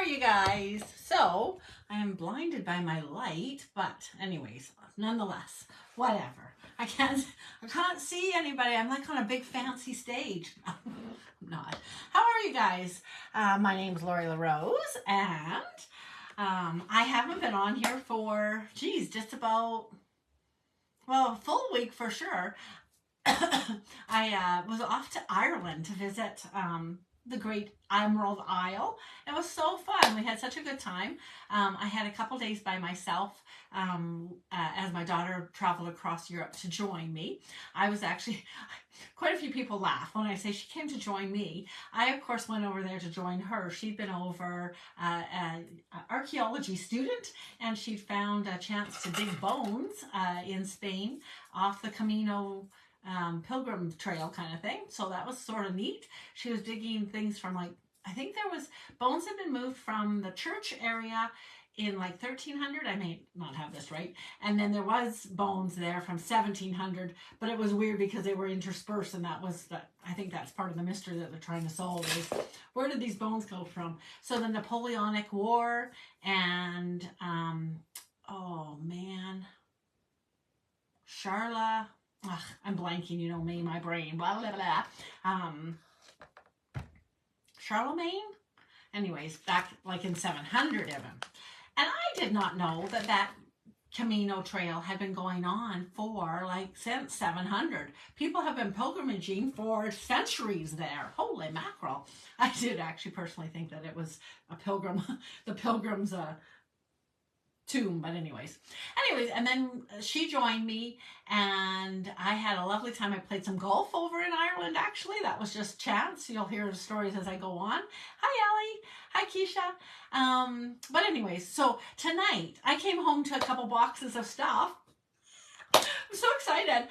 are you guys? So, I am blinded by my light, but anyways, nonetheless, whatever. I can't see anybody. I'm like on a big fancy stage. I'm not. How are you guys? My name's Lori LaRose, and I haven't been on here for, just about, well, a full week for sure. I was off to Ireland to visit the Great Emerald Isle. It was so fun. We had such a good time. I had a couple days by myself as my daughter traveled across Europe to join me. I was actually, quite a few people laugh when I say she came to join me. I, of course, went over there to join her. She'd been over an archaeology student, and she'd found a chance to dig bones in Spain off the Camino pilgrim trail kind of thing. So that was sort of neat. She was digging things from I think there was bones had been moved from the church area in 1300. I may not have this right. And then there was bones there from 1700, but it was weird because they were interspersed, and I think that's part of the mystery that they're trying to solve is where did these bones go from? So the Napoleonic War and oh man, Charla. Ugh, I'm blanking, you know me, my brain, blah, blah, blah. Charlemagne? Anyways, back in 700 even. And I did not know that Camino Trail had been going on for since 700. People have been pilgrimaging for centuries there. Holy mackerel. I did actually personally think that it was the pilgrims' tomb, but anyways, and then she joined me, and I had a lovely time. I played some golf over in Ireland, actually. That was just chance. You'll hear the stories as I go on. Hi, Ellie. Hi, Keisha. But anyways, so tonight I came home to a couple boxes of stuff. I'm so excited.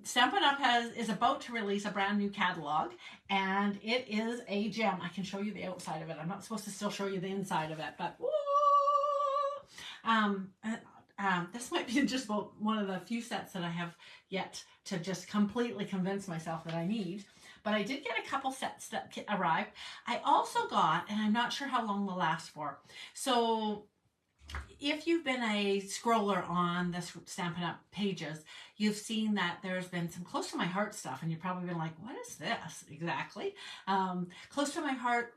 Stampin' Up! is about to release a brand new catalog, and it is a gem. I can show you the outside of it. I'm not supposed to still show you the inside of it, but woo! This might be just about one of the few sets that I have yet to just completely convince myself that I need. But I did get a couple sets that arrived. I also got, and I'm not sure how long they'll last for. So if you've been a scroller on the Stampin' Up! Pages, you've seen that there's been some Close to My Heart stuff, and you've probably been like, what is this exactly? Close to My Heart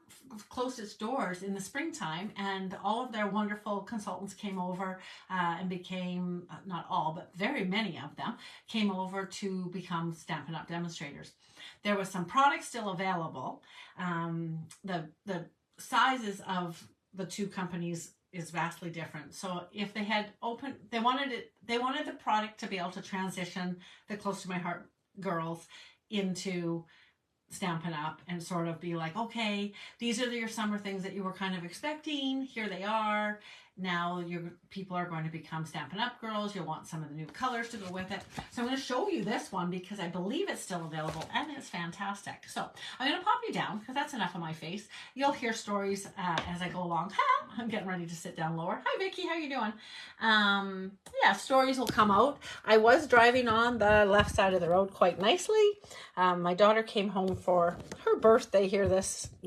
closed its doors in the springtime, and all of their wonderful consultants came over and became, not all, but very many of them, came over to become Stampin' Up! Demonstrators. There was some products still available. The sizes of the two companies is vastly different. So if they had opened, they wanted the product to be able to transition the Close to My Heart girls into Stampin' Up! And sort of be like, okay, these are your summer things that you were kind of expecting. Here they are. Now your people are going to become Stampin' Up! Girls. You'll want some of the new colors to go with it. So I'm going to show you this one because I believe it's still available and it's fantastic. So I'm going to pop you down because that's enough of my face. You'll hear stories as I go along. I'm getting ready to sit down lower. Hi, Vicki. How you doing? Yeah, stories will come out. I was driving on the left side of the road quite nicely. My daughter came home for her birthday here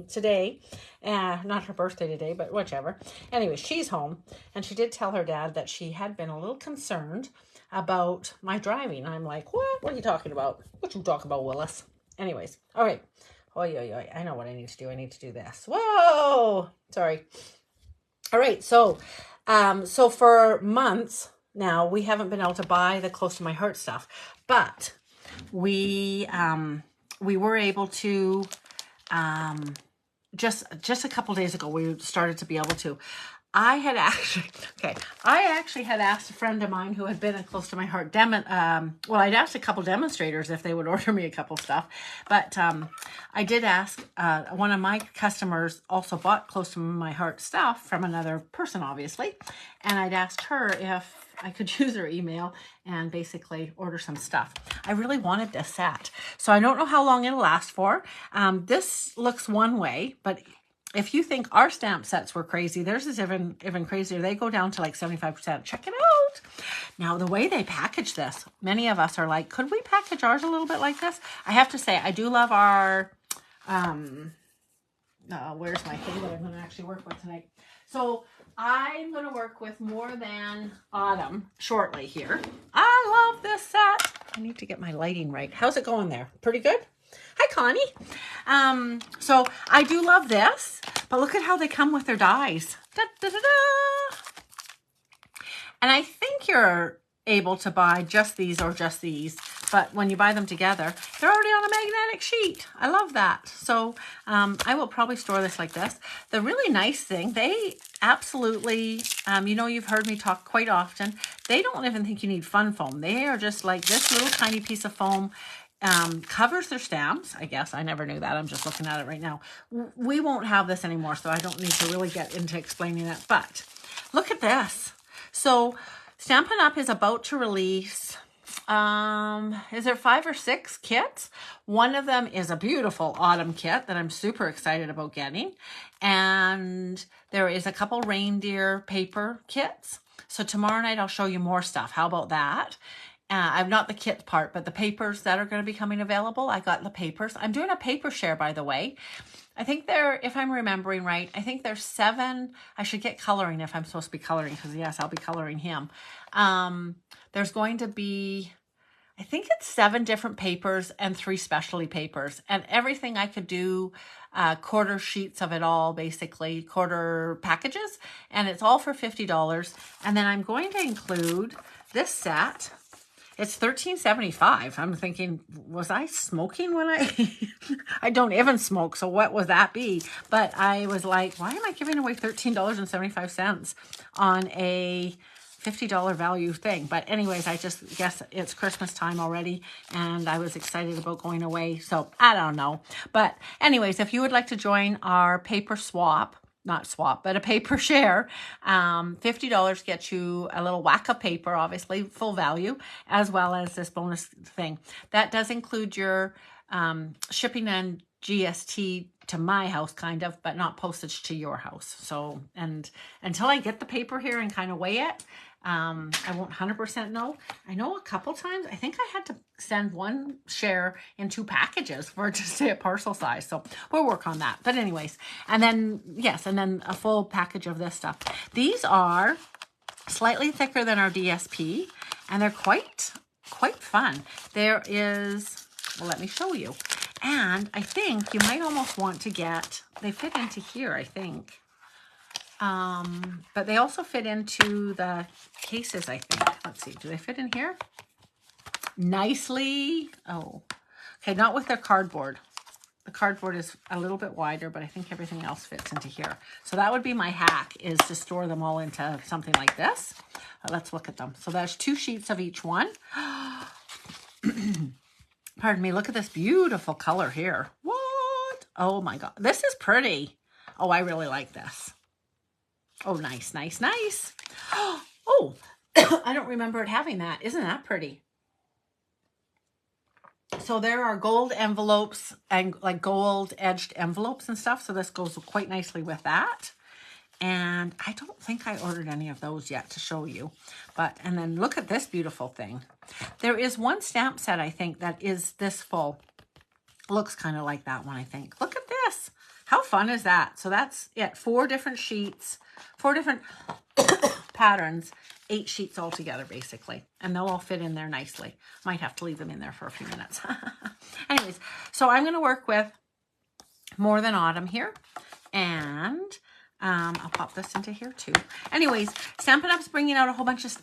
today. Not her birthday today, but whichever. Anyway, she's home, and she did tell her dad that she had been a little concerned about my driving. I'm like, what? What are you talking about? What you talking about, Willis? Anyways, all right. Oi. I know what I need to do. I need to do this. Whoa! Sorry. All right, so for months now, we haven't been able to buy the Close to My Heart stuff, but we were able to, just a couple days ago, we started to be able to. I actually had asked a friend of mine who had been a Close to My Heart I'd asked a couple demonstrators if they would order me a couple stuff, but I did ask, one of my customers also bought Close to My Heart stuff from another person, obviously, and I'd asked her if I could use her email and basically order some stuff. I really wanted this set, so I don't know how long it'll last for. This looks one way, but if you think our stamp sets were crazy, theirs is even crazier. They go down to 75%. Check it out. Now, the way they package this, many of us are like, could we package ours a little bit like this? I have to say, I do love our where's my thing that I'm going to actually work with tonight? So I'm going to work with More Than Autumn shortly here. I love this set. I need to get my lighting right. How's it going there? Pretty good? Hi, Connie. So I do love this, but look at how they come with their dies. Da, da, da, da. And I think you're able to buy just these or just these, but when you buy them together, they're already on a magnetic sheet. I love that. So I will probably store this like this. The really nice thing, they absolutely, you know, you've heard me talk quite often, they don't even think you need fun foam. They are just like this little tiny piece of foam covers their stamps. I guess I never knew that. I'm just looking at it right now. We won't have this anymore, so I don't need to really get into explaining it, but look at this. So Stampin' Up! Is about to release, is there 5 or 6 kits? One of them is a beautiful autumn kit that I'm super excited about getting. And there is a couple reindeer paper kits. So tomorrow night I'll show you more stuff. How about that? I'm not the kit part, but the papers that are going to be coming available, I got the papers. I'm doing a paper share, by the way. I think there, if I'm remembering right, I think there's 7. I should get coloring if I'm supposed to be coloring, because yes, I'll be coloring him. There's going to be, I think it's 7 different papers and 3 specialty papers, and everything I could do, quarter sheets of it all, basically quarter packages, and it's all for $50. And then I'm going to include this set. It's $13.75. I'm thinking, was I smoking when I don't even smoke, so what would that be? But I was like, why am I giving away $13.75 on a $50 value thing? But anyways, I just guess it's Christmas time already, and I was excited about going away, so I don't know. But anyways, if you would like to join our paper swap, not swap, but a paper share, $50 gets you a little whack of paper, obviously full value, as well as this bonus thing. That does include your shipping and GST to my house, kind of, but not postage to your house. So, and until I get the paper here and kind of weigh it, I won't 100% know. I know a couple times, I think I had to send one share in 2 packages for it to stay at parcel size. So we'll work on that. But anyways, and then, yes, and then a full package of this stuff. These are slightly thicker than our DSP, and they're quite fun. There is, well, let me show you. And I think you might almost want to get, they fit into here, I think. But they also fit into the cases, I think. Let's see, do they fit in here? Nicely. Oh, okay, not with their cardboard. The cardboard is a little bit wider, but I think everything else fits into here. So that would be my hack, is to store them all into something like this. Let's look at them. So there's 2 sheets of each one. Pardon me, look at this beautiful color here. What? Oh my God, this is pretty. Oh, I really like this. Oh, nice, nice, nice. Oh, I don't remember it having that. Isn't that pretty? So there are gold envelopes and like gold edged envelopes and stuff. So this goes quite nicely with that. And I don't think I ordered any of those yet to show you. But, and then look at this beautiful thing. There is one stamp set, I think, that is this full. Looks kind of like that one, I think. Look at this. How fun is that? So that's it. 4 different sheets, 4 different patterns, 8 sheets all together, basically. And they'll all fit in there nicely. Might have to leave them in there for a few minutes. Anyways, so I'm going to work with More Than Autumn here. And I'll pop this into here too. Anyways, Stampin' Up's bringing out a whole bunch of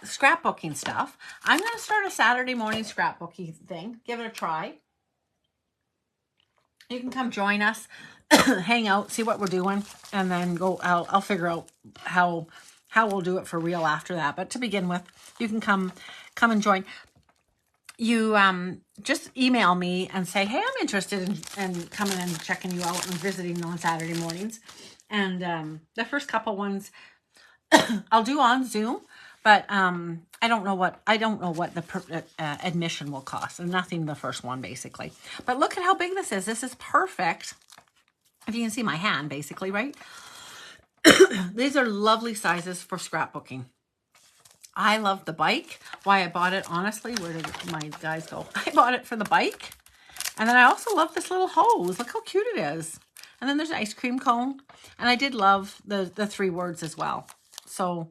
scrapbooking stuff. I'm going to start a Saturday morning scrapbooking thing. Give it a try. You can come join us, hang out, see what we're doing, and then go. I'll figure out how we'll do it for real after that. But to begin with, you can come and join. You just email me and say, hey, I'm interested in coming and checking you out and visiting on Saturday mornings. And the first couple ones I'll do on Zoom, but I don't know what the admission will cost. And nothing the first one, basically. But look at how big this is. This is perfect. If you can see my hand, basically, right? These are lovely sizes for scrapbooking. I love the bike. Why I bought it, honestly, where did my guys go? I bought it for the bike. And then I also love this little hose. Look how cute it is. And then there's an ice cream cone. And I did love the 3 words as well. So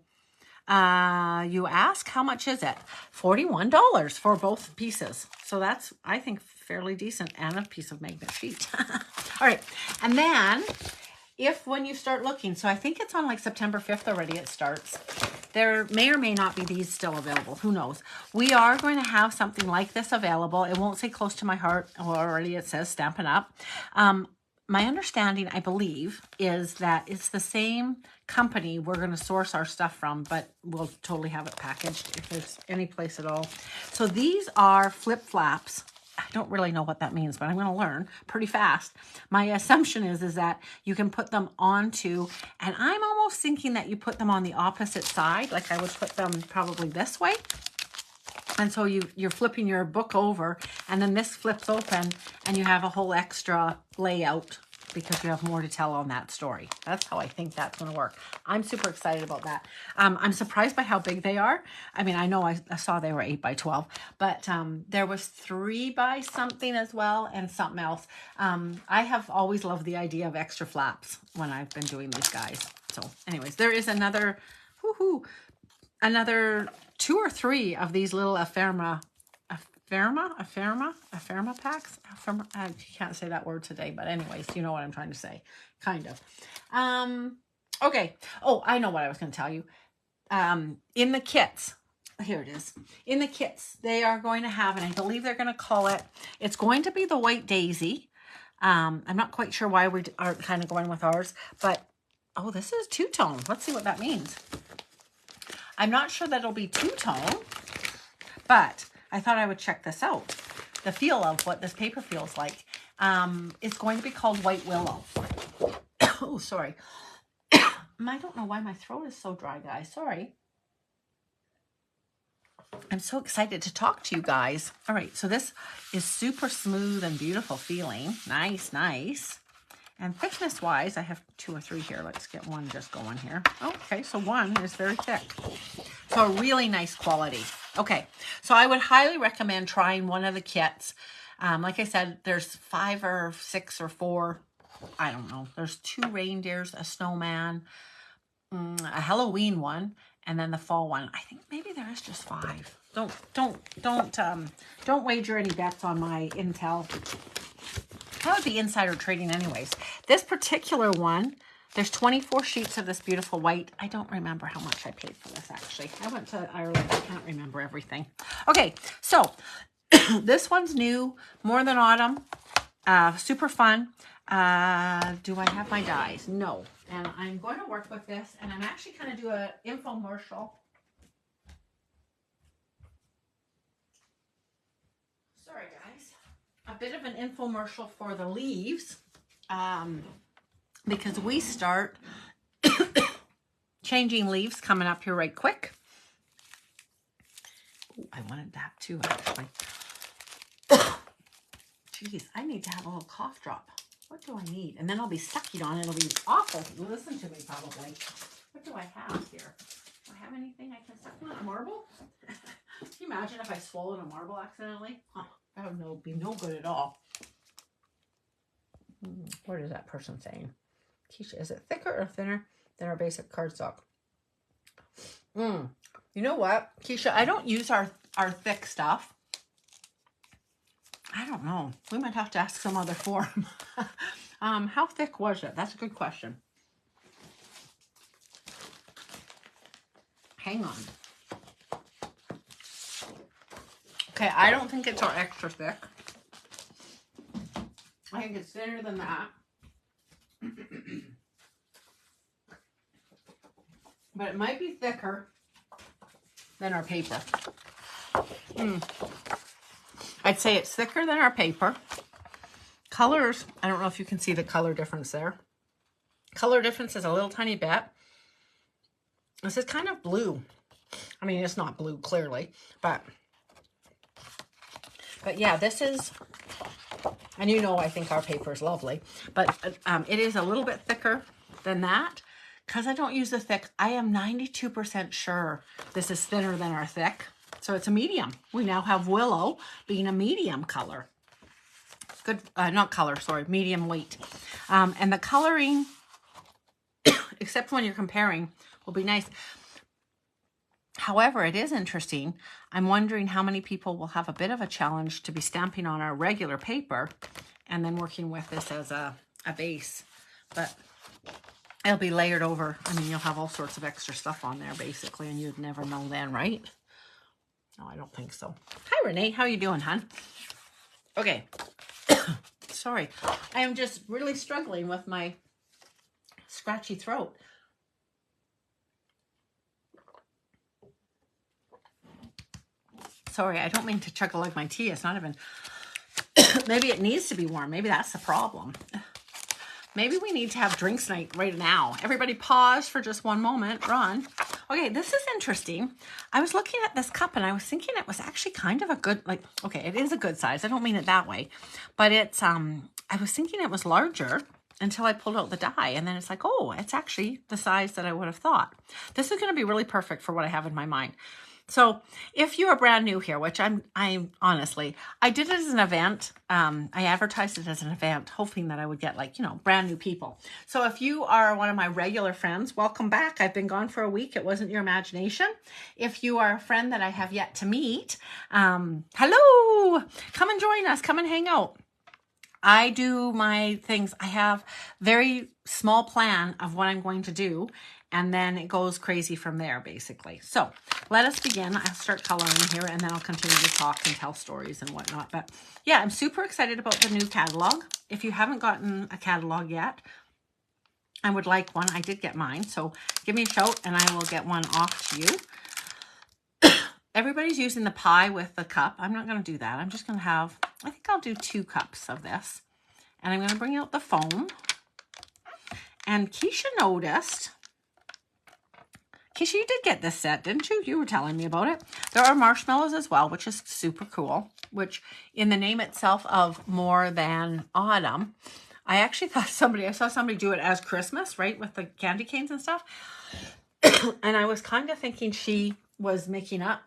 you ask, how much is it? $41 for both pieces. So that's, I think, fairly decent, and a piece of magnet sheet. All right. And then when you start looking, so I think it's on like September 5th already it starts. There may or may not be these still available. Who knows? We are going to have something like this available. It won't say close to my heart. Already it says Stampin' Up. My understanding, I believe, is that it's the same company we're going to source our stuff from, but we'll totally have it packaged if there's any place at all. So these are flip-flaps. I don't really know what that means, but I'm going to learn pretty fast. My assumption is that you can put them onto, and I'm almost thinking that you put them on the opposite side, like I would put them probably this way. And so you're flipping your book over, and then this flips open, and you have a whole extra layout because you have more to tell on that story. That's how I think that's going to work. I'm super excited about that. I'm surprised by how big they are. I mean, I know I saw they were 8 by 12, but there was 3 by something as well, and something else. I have always loved the idea of extra flaps when I've been doing these guys. So anyways, there is another, another 2 or 3 of these little ephemera packs. I can't say that word today, but anyways, you know what I'm trying to say, kind of. Okay. Oh, I know what I was going to tell you. In the kits, here it is. In the kits, they are going to have, and I believe they're going to call it, it's going to be the White Daisy. I'm not quite sure why we are kind of going with ours, but, oh, this is 2-tone. Let's see what that means. I'm not sure that it'll be 2-tone, but I thought I would check this out. The feel of what this paper feels like. It's going to be called White Willow. Oh, sorry. I don't know why my throat is so dry, guys. Sorry. I'm so excited to talk to you guys. All right, so this is super smooth and beautiful feeling. Nice, nice. And thickness-wise, I have 2 or 3 here. Let's get one just going here. Okay, so one is very thick. So a really nice quality. Okay, so I would highly recommend trying one of the kits. Like I said, there's 5 or 6 or 4. I don't know. There's 2 reindeers, a snowman, a Halloween one, and then the fall one. I think maybe there is just 5. Don't wager any bets on my intel. That would be insider trading anyways. This particular one, there's 24 sheets of this beautiful white. I don't remember how much I paid for this, actually. I went to Ireland. I can't remember everything. Okay, so this one's new, More Than Autumn. Super fun. Do I have my dies? No. And I'm going to work with this, and I'm actually going to do an infomercial. Sorry, guys. A bit of an infomercial for the leaves, because we start changing leaves coming up here right quick. Ooh, I wanted that too, actually. Jeez, I need to have a little cough drop. What do I need? And then I'll be sucking on it. It'll be awful. Listen to me, probably. What do I have here? Do I have anything I can suck on? A marble? Can you imagine if I swallowed a marble accidentally? Oh, that would be no good at all. What is that person saying? Keisha, is it thicker or thinner than our basic cardstock? You know what, Keisha? I don't use our thick stuff. I don't know. We might have to ask some other form. How thick was it? That's a good question. Hang on. Okay, I don't think it's our extra thick. I think it's thinner than that. But it might be thicker than our paper. I'd say it's thicker than our paper. Colors, I don't know if you can see the color difference there. Color difference is a little tiny bit. This is kind of blue. I mean, it's not blue, clearly, but yeah, this is, and you know I think our paper is lovely, but it is a little bit thicker than that. Because I don't use the thick, I am 92% sure this is thinner than our thick. So it's a medium. We now have Willow being a medium color. Good, not color, sorry, medium weight. And the coloring, except when you're comparing, will be nice. However, it is interesting. I'm wondering how many people will have a bit of a challenge to be stamping on our regular paper and then working with this as a base. But it'll be layered over. I mean, you'll have all sorts of extra stuff on there, basically, and you'd never know then, right? No, I don't think so. Hi, Renee. How you doing, hon? Okay. Sorry. I am just really struggling with my scratchy throat. Sorry, I don't mean to chug like my tea. It's not even... Maybe it needs to be warm. Maybe that's the problem. Maybe we need to have drinks night right now. Everybody pause for just one moment. Ron. Okay, this is interesting. I was looking at this cup and I was thinking it was actually kind of a good, like, okay, it is a good size. I don't mean it that way. But it's, I was thinking it was larger until I pulled out the die. And then it's like, oh, it's actually the size that I would have thought. This is going to be really perfect for what I have in my mind. So if you are brand new here, which I'm honestly, I did it as an event. I advertised it as an event, hoping that I would get like, you know, brand new people. So if you are one of my regular friends, welcome back. I've been gone for a week. It wasn't your imagination. If you are a friend that I have yet to meet, hello, come and join us. Come and hang out. I do my things. I have very small plan of what I'm going to do. And then it goes crazy from there, basically. So let us begin. I'll start coloring here, and then I'll continue to talk and tell stories and whatnot. But yeah, I'm super excited about the new catalog. If you haven't gotten a catalog yet, I would like one. I did get mine. So give me a shout, and I will get one off to you. Everybody's using the pie with the cup. I'm not going to do that. I'm just going to have, I think I'll do 2 cups of this. And I'm going to bring out the foam. And Keisha noticed... Keisha, you did get this set, didn't you? You were telling me about it. There are marshmallows as well, which is super cool, which in the name itself of More Than Autumn, I actually thought I saw somebody do it as Christmas, right? With the candy canes and stuff. And I was kind of thinking she was making up.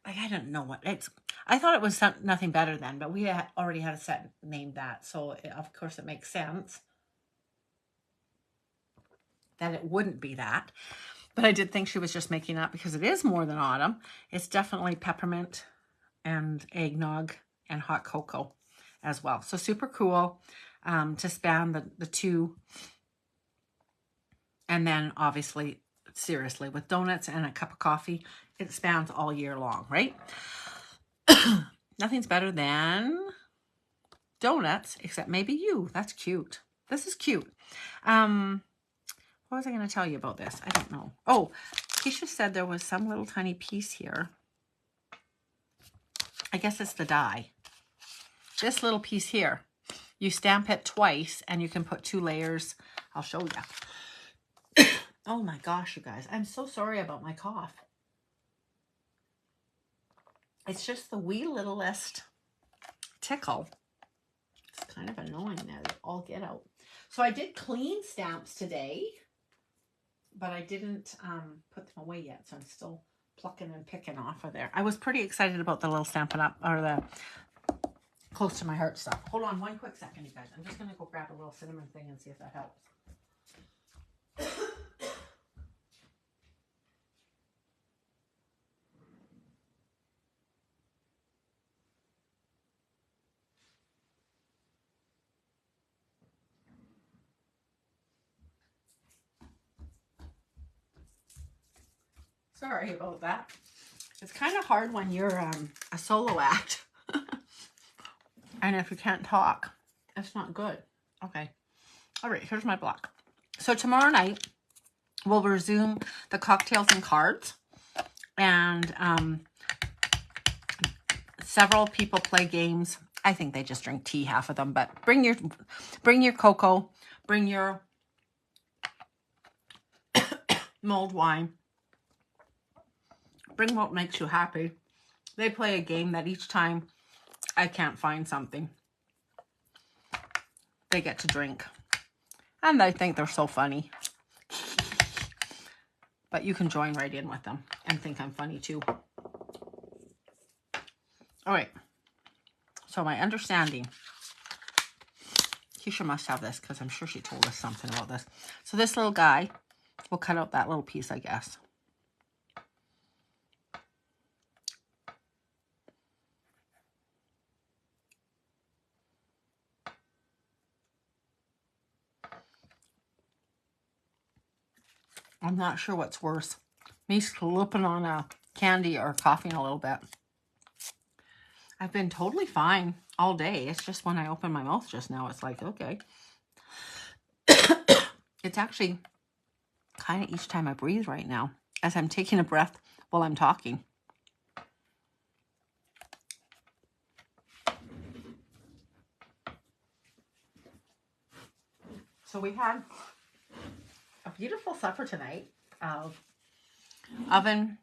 I don't know what it's. I thought it was nothing better then, but we already had a set named that. So of course it makes sense that it wouldn't be that. But I did think she was just making up because it is More Than Autumn. It's definitely peppermint and eggnog and hot cocoa as well. So super cool to span the 2. And then obviously, seriously, with donuts and a cup of coffee, it spans all year long, right? Nothing's better than donuts, except maybe you. That's cute. This is cute. What was I going to tell you about this? I don't know. Oh, Keisha said there was some little tiny piece here. I guess it's the die. This little piece here. You stamp it twice and you can put 2 layers. I'll show you. Oh my gosh, you guys. I'm so sorry about my cough. It's just the wee littlest tickle. It's kind of annoying that it all get out. So I did clean stamps today. But I didn't put them away yet, so I'm still plucking and picking off of there. I was pretty excited about the little Stampin' Up, or the close to my heart stuff. Hold on one quick second, you guys. I'm just going to go grab a little cinnamon thing and see if that helps. Sorry about that. It's kind of hard when you're a solo act. And if you can't talk, it's not good. Okay. All right, here's my block. So tomorrow night, we'll resume the cocktails and cards. And several people play games. I think they just drink tea, half of them. But bring your cocoa. Bring your mulled wine. Bring what makes you happy. They play a game that each time I can't find something, they get to drink. And I think they're so funny. But you can join right in with them and think I'm funny too. All right. So my understanding. Keisha must have this because I'm sure she told us something about this. So this little guy, we'll cut out that little piece, I guess. I'm not sure what's worse, me slipping on a candy or coughing a little bit. I've been totally fine all day. It's just when I open my mouth just now, it's like, okay. It's actually kind of each time I breathe right now as I'm taking a breath while I'm talking. So we had a beautiful supper tonight of oven.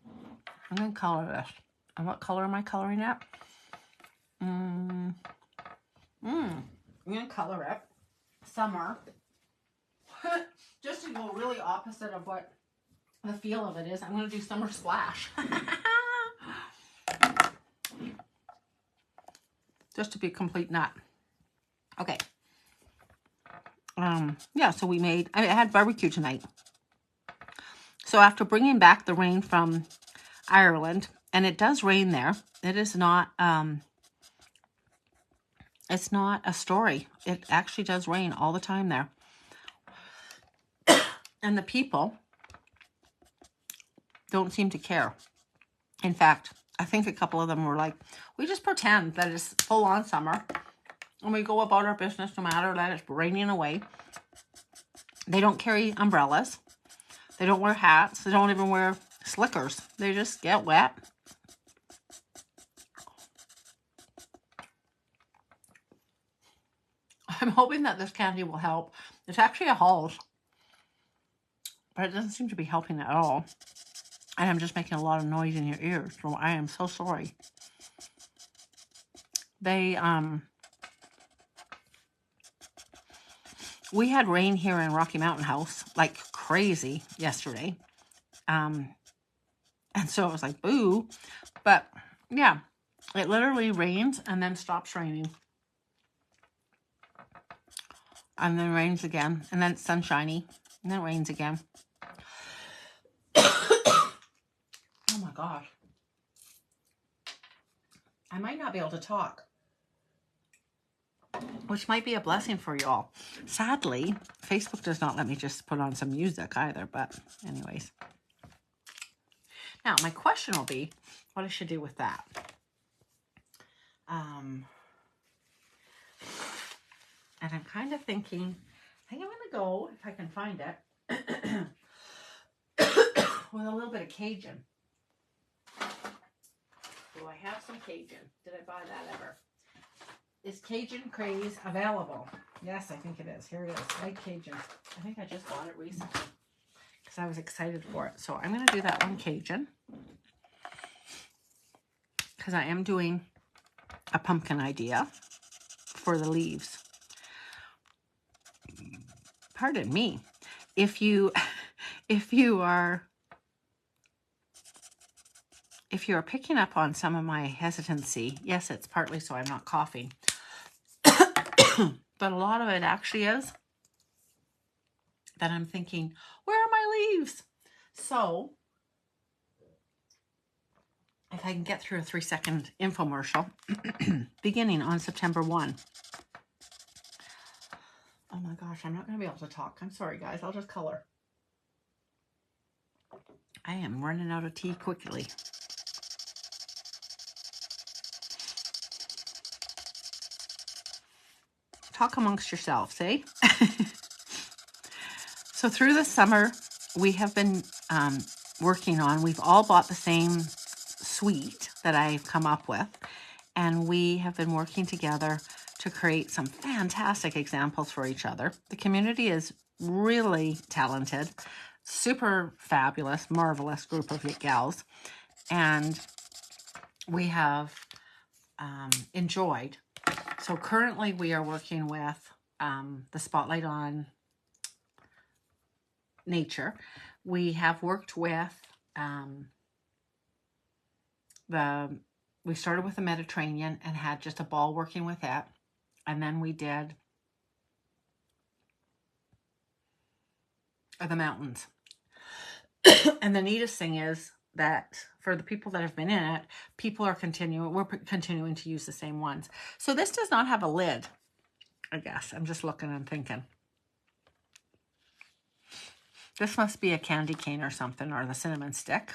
I'm going to color this. And what color am I coloring it? I'm going to color it summer. Just to go really opposite of what the feel of it is, I'm going to do summer splash. Just to be a complete nut. Okay. Yeah, so we made, I had barbecue tonight. So after bringing back the rain from Ireland, and it does rain there, it is not, it's not a story. It actually does rain all the time there. And the people don't seem to care. In fact, I think a couple of them were like, we just pretend that it's full on summer and we go about our business no matter that it's raining away. They don't carry umbrellas. They don't wear hats. They don't even wear slickers. They just get wet. I'm hoping that this candy will help. It's actually a Halls, but it doesn't seem to be helping at all. And I'm just making a lot of noise in your ears, so I am so sorry. We had rain here in Rocky Mountain House like crazy yesterday. And so it was like, boo. But yeah, it literally rains and then stops raining. And then rains again. And then it's sunshiny. And then it rains again. Oh my gosh. I might not be able to talk, which might be a blessing for you all. Sadly, Facebook does not let me just put on some music either, but anyways. Now, my question will be, what I should do with that. And I'm kind of thinking, I think I'm going to go, if I can find it, with a little bit of Cajun. Do I have some Cajun? Did I buy that ever? Is Cajun Craze available? Yes, I think it is. Here it is. White Cajun. I think I just bought it recently because I was excited for it. So I'm going to do that one Cajun because I am doing a pumpkin idea for the leaves. Pardon me. If you are picking up on some of my hesitancy, yes, it's partly so I'm not coughing. But a lot of it actually is that I'm thinking, where are my leaves? So, if I can get through a 3-second infomercial, beginning on September 1. Oh my gosh, I'm not going to be able to talk. I'm sorry, guys. I'll just color. I am running out of tea quickly. Talk amongst yourselves, eh? So through the summer, we have been working on, we've all bought the same suite that I've come up with, and we have been working together to create some fantastic examples for each other. The community is really talented, super fabulous, marvelous group of gals, and we have enjoyed. So currently we are working with the Spotlight on Nature. We have worked with we started with the Mediterranean and had just a ball working with it. And then we did are the mountains. And the neatest thing is that for the people that have been in it, we're continuing to use the same ones. So this does not have a lid, I guess. I'm just looking and thinking. This must be a candy cane or something, or the cinnamon stick.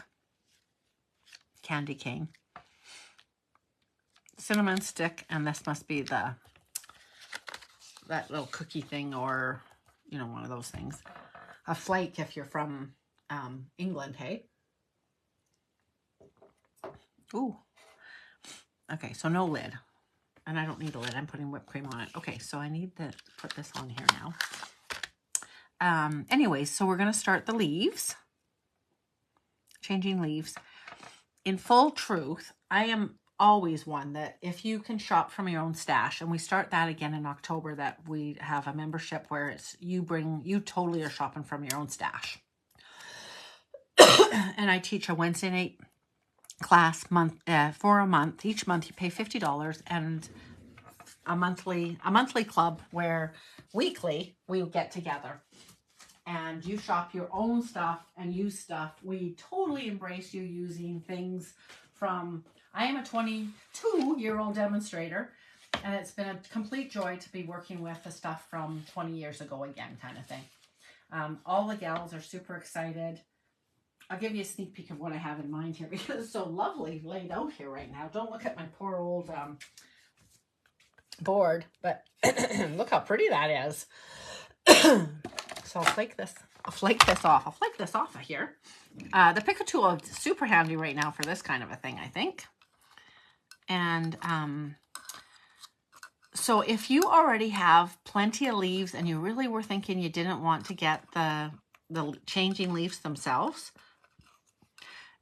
Candy cane. Cinnamon stick, and this must be that little cookie thing, or, you know, one of those things. A flake if you're from England, hey? Ooh. Okay, so no lid. And I don't need a lid. I'm putting whipped cream on it. Okay, so I need to put this on here now. Anyways, so we're going to start the leaves. Changing leaves. In full truth, I am always one that if you can shop from your own stash, and we start that again in October, that we have a membership where it's you totally are shopping from your own stash. And I teach a Wednesday night class for a month. Each month you pay $50, and a monthly club where weekly we get together and you shop your own stuff and use stuff. We totally embrace you using things from, I am a 22-year-old demonstrator, and it's been a complete joy to be working with the stuff from 20 years ago again, kind of thing. All the gals are super excited. I'll give you a sneak peek of what I have in mind here, because it's so lovely laid out here right now. Don't look at my poor old board, but look how pretty that is. So I'll flake this off. I'll flake this off of here. The picker tool is super handy right now for this kind of a thing, I think. And so if you already have plenty of leaves and you really were thinking you didn't want to get the changing leaves themselves,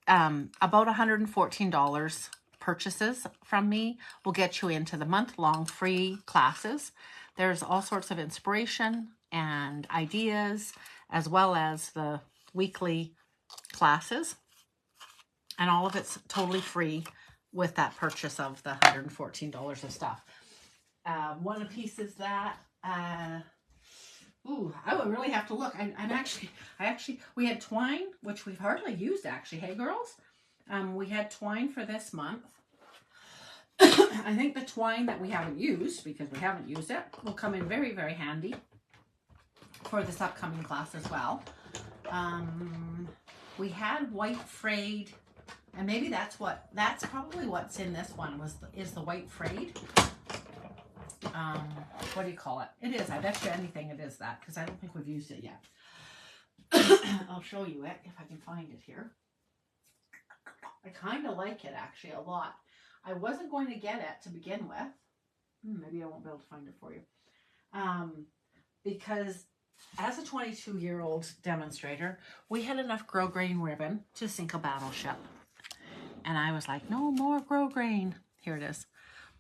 about $114 purchases from me will get you into the month-long free classes. There's all sorts of inspiration and ideas, as well as the weekly classes, and all of it's totally free with that purchase of the $114 of stuff. One of the pieces that ooh, I would really have to look. We had twine, which we've hardly used actually. Hey girls, we had twine for this month. I think the twine that we haven't used, because we haven't used it, will come in very, very handy for this upcoming class as well. We had white frayed, and maybe that's probably what's in this one is the white frayed. What do you call it? It is. I bet you anything it is that, because I don't think we've used it yet. I'll show you it if I can find it here. I kind of like it actually a lot. I wasn't going to get it to begin with. Maybe I won't be able to find it for you. Because as a 22-year-old demonstrator, we had enough grosgrain ribbon to sink a battleship. And I was like, no more grosgrain. Here it is.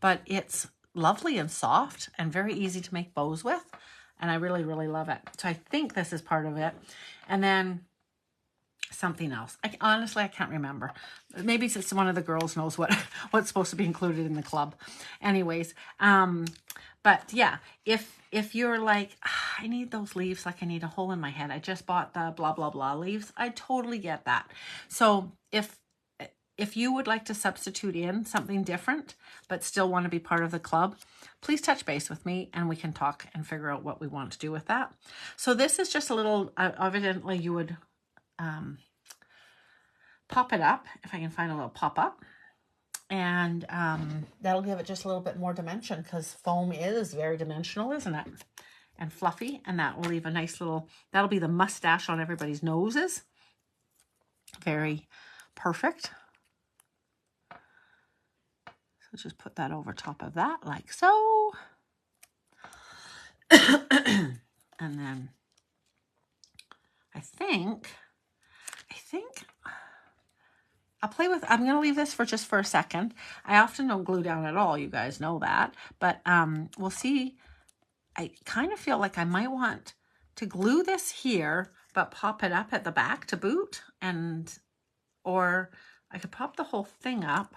But it's lovely and soft and very easy to make bows with. And I really, really love it. So I think this is part of it. And then something else. Honestly, I can't remember. Maybe it's one of the girls knows what's supposed to be included in the club. Anyways, but yeah, if you're like, I need those leaves, like I need a hole in my head. I just bought the blah, blah, blah leaves. I totally get that. So if you would like to substitute in something different, but still want to be part of the club, please touch base with me and we can talk and figure out what we want to do with that. So this is just a little, evidently you would pop it up, if I can find a little pop-up. And that'll give it just a little bit more dimension, because foam is very dimensional, isn't it? And fluffy. And that will leave a nice little, that'll be the mustache on everybody's noses. Very perfect. So just put that over top of that like so. And then I think I'm going to leave this for just for a second. I often don't glue down at all. You guys know that. But we'll see. I kind of feel like I might want to glue this here, but pop it up at the back to boot. Or I could pop the whole thing up.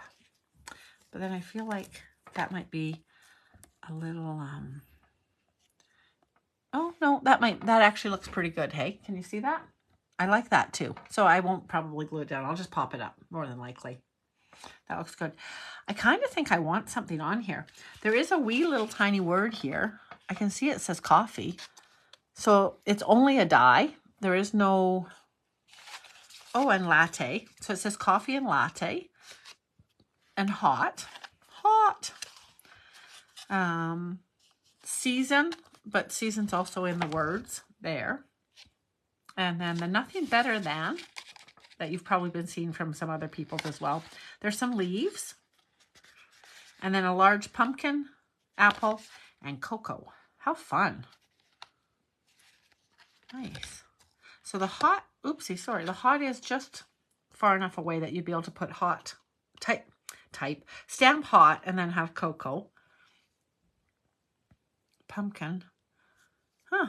But then I feel like that might be a little Oh, no, that actually looks pretty good. Hey, can you see that? I like that too. So I won't probably glue it down. I'll just pop it up more than likely. That looks good. I kind of think I want something on here. There is a wee little tiny word here. I can see it says coffee. So it's only a die. There is no, oh, and latte. So it says coffee and latte and hot. Hot. Season, but season's also in the words there. And then the nothing better than, that you've probably been seeing from some other people's as well. There's some leaves. And then a large pumpkin, apple, and cocoa. How fun. Nice. So the hot, oopsie, sorry. The hot is just far enough away that you'd be able to put hot, stamp hot, and then have cocoa. Pumpkin. Huh.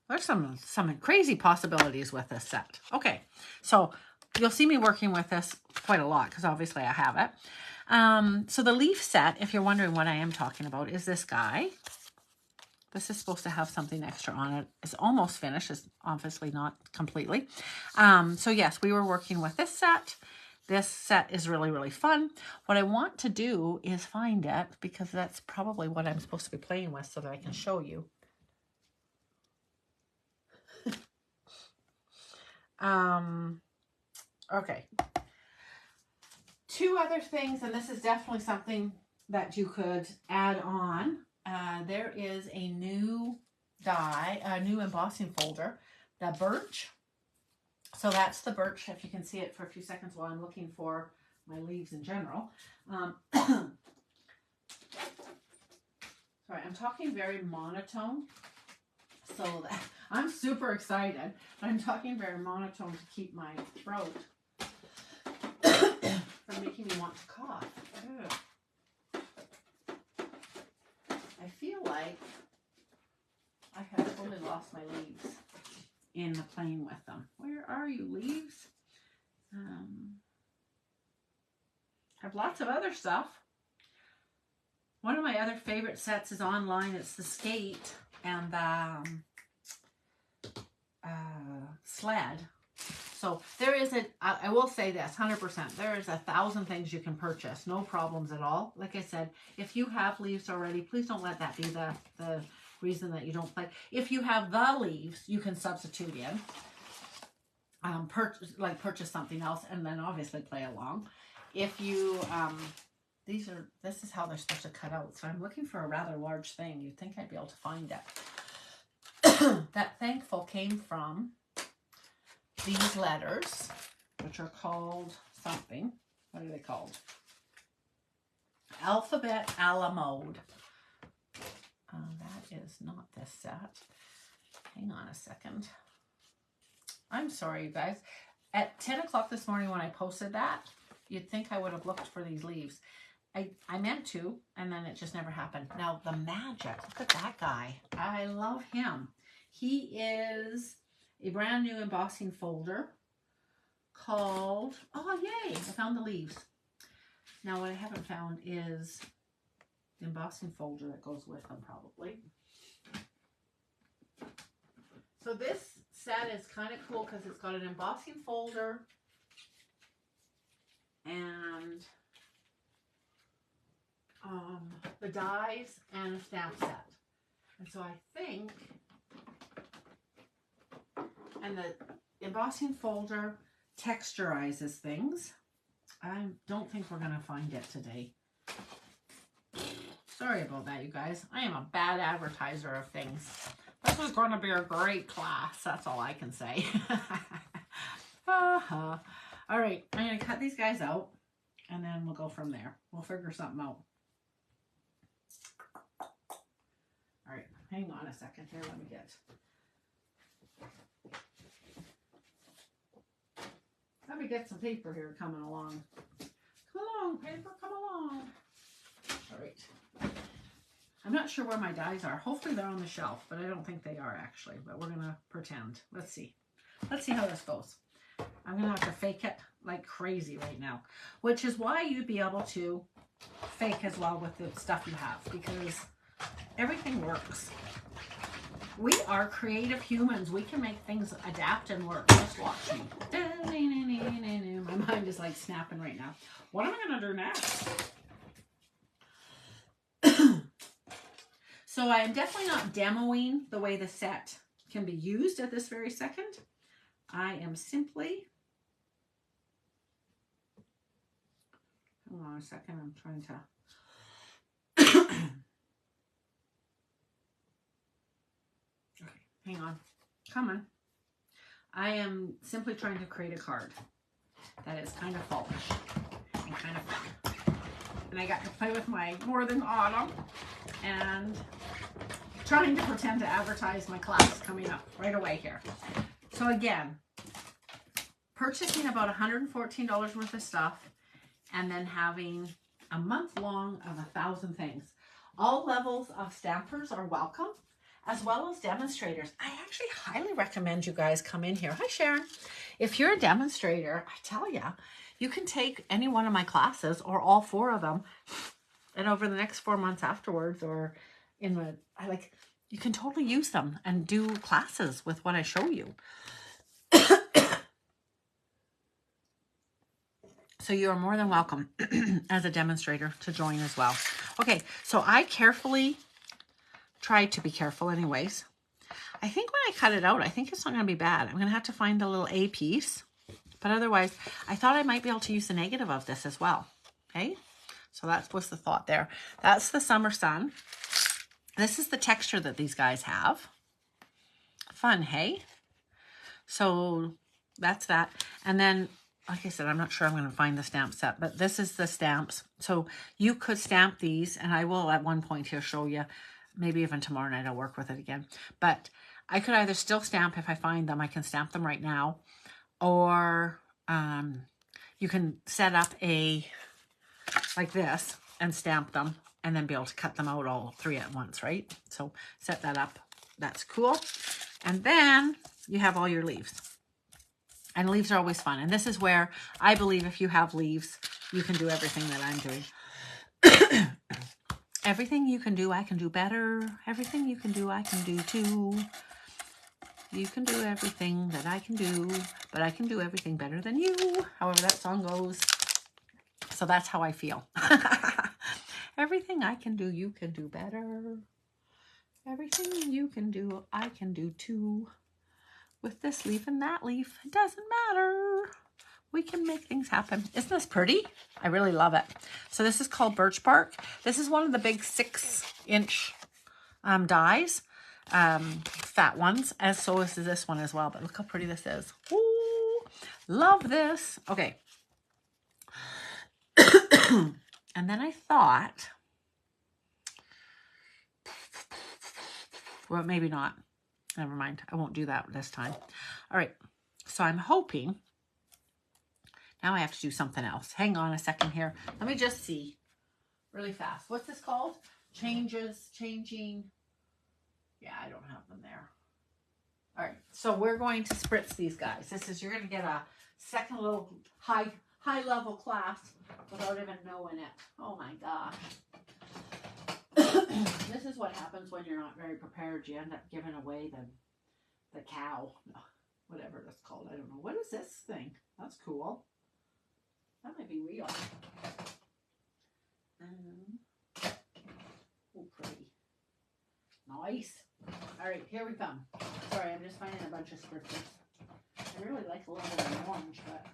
There's some crazy possibilities with this set. Okay, so you'll see me working with this quite a lot because obviously I have it. So the leaf set, if you're wondering what I am talking about, is this guy. This is supposed to have something extra on it. It's almost finished. It's obviously not completely. So yes, we were working with this set. This set is really, really fun. What I want to do is find it because that's probably what I'm supposed to be playing with so that I can show you. Okay. Two other things, and this is definitely something that you could add on. There is a new die, a new embossing folder, the birch. So that's the birch, if you can see it for a few seconds while I'm looking for my leaves in general. Sorry, I'm talking very monotone. So that, I'm super excited, but I'm talking very monotone to keep my throat from making me want to cough. Ugh. I feel like I have totally lost my leaves in the playing with them. Where are you, leaves? Have lots of other stuff. One of my other favorite sets is online. It's the skate and the sled. So there is I will say this 100%, there is 1,000 things you can purchase, no problems at all. Like I said, if you have leaves already, please don't let that be the reason that you don't play. If you have the leaves, you can substitute in, purchase something else and then obviously play along. If you this is how they're supposed to cut out. So I'm looking for a rather large thing. You'd think I'd be able to find it. That thankful came from these letters, which are called something. What are they called? Alphabet a la mode. That is not this set. Hang on a second. I'm sorry, you guys. At 10 o'clock this morning when I posted that, you'd think I would have looked for these leaves. I meant to, and then it just never happened. Now, the magic. Look at that guy. I love him. He is a brand new embossing folder called, oh, yay, I found the leaves. Now, what I haven't found is the embossing folder that goes with them, probably. So this set is kind of cool because it's got an embossing folder and the dies and a stamp set. And so I think, and the embossing folder texturizes things. I don't think we're going to find it today. Sorry about that, you guys. I am a bad advertiser of things. This is going to be a great class. That's all I can say. All right, I'm going to cut these guys out, and then we'll go from there. We'll figure something out. All right, hang on a second here. Let me get some paper here coming along. Come along, paper, come along. All right. I'm not sure where my dies are. Hopefully they're on the shelf, but I don't think they are actually, but we're going to pretend. Let's see. Let's see how this goes. I'm going to have to fake it like crazy right now, which is why you'd be able to fake as well with the stuff you have, because everything works. We are creative humans. We can make things adapt and work. Just watch me. My mind is like snapping right now. What am I going to do next? So I am definitely not demoing the way the set can be used at this very second. I am simply, hold on a second, I'm trying to, okay, hang on, come on. I am simply trying to create a card that is kind of fallish and kind of fun. And I got to play with my More Than Autumn and trying to pretend to advertise my class coming up right away here. So again, purchasing about $114 worth of stuff and then having a month long of 1,000 things. All levels of stampers are welcome, as well as demonstrators. I actually highly recommend you guys come in here. Hi, Sharon. If you're a demonstrator, I tell you, you can take any one of my classes or all 4 of them, and over the next 4 months afterwards, or in the, you can totally use them and do classes with what I show you. So you are more than welcome as a demonstrator to join as well. Okay, so I carefully tried to be careful anyways. I think when I cut it out, I think it's not going to be bad. I'm going to have to find a little A piece. But otherwise, I thought I might be able to use the negative of this as well. Okay, so that was the thought there. That's the summer sun. This is the texture that these guys have. Fun, hey? So that's that. And then, like I said, I'm not sure I'm going to find the stamp set, but this is the stamps. So you could stamp these, and I will at one point here show you, maybe even tomorrow night I'll work with it again. But I could either still stamp if I find them, I can stamp them right now, or you can set up a, like this, and stamp them, and then be able to cut them out all 3 at once, right? So set that up. That's cool. And then you have all your leaves. And leaves are always fun. And this is where I believe if you have leaves, you can do everything that I'm doing. Everything you can do, I can do better. Everything you can do, I can do too. You can do everything that I can do, but I can do everything better than you. However that song goes. So that's how I feel. Everything I can do, you can do better. Everything you can do, I can do too. With this leaf and that leaf, it doesn't matter. We can make things happen. Isn't this pretty? I really love it. So this is called birch bark. This is one of the big 6-inch dies, fat ones, as so is this one as well. But look how pretty this is. Ooh, love this. Okay. And then I thought, well, maybe not. Never mind. I won't do that this time. All right. So I'm hoping. Now I have to do something else. Hang on a second here. Let me just see really fast. What's this called? Changing. Yeah, I don't have them there. All right. So we're going to spritz these guys. You're going to get a second little high level class without even knowing it. Oh my gosh. This is what happens when you're not very prepared. You end up giving away the cow. Whatever it's called. I don't know. What is this thing? That's cool. That might be real. Oh, pretty. Nice. All right, here we come. Sorry, I'm just finding a bunch of spritzers. I really like a little bit of orange, but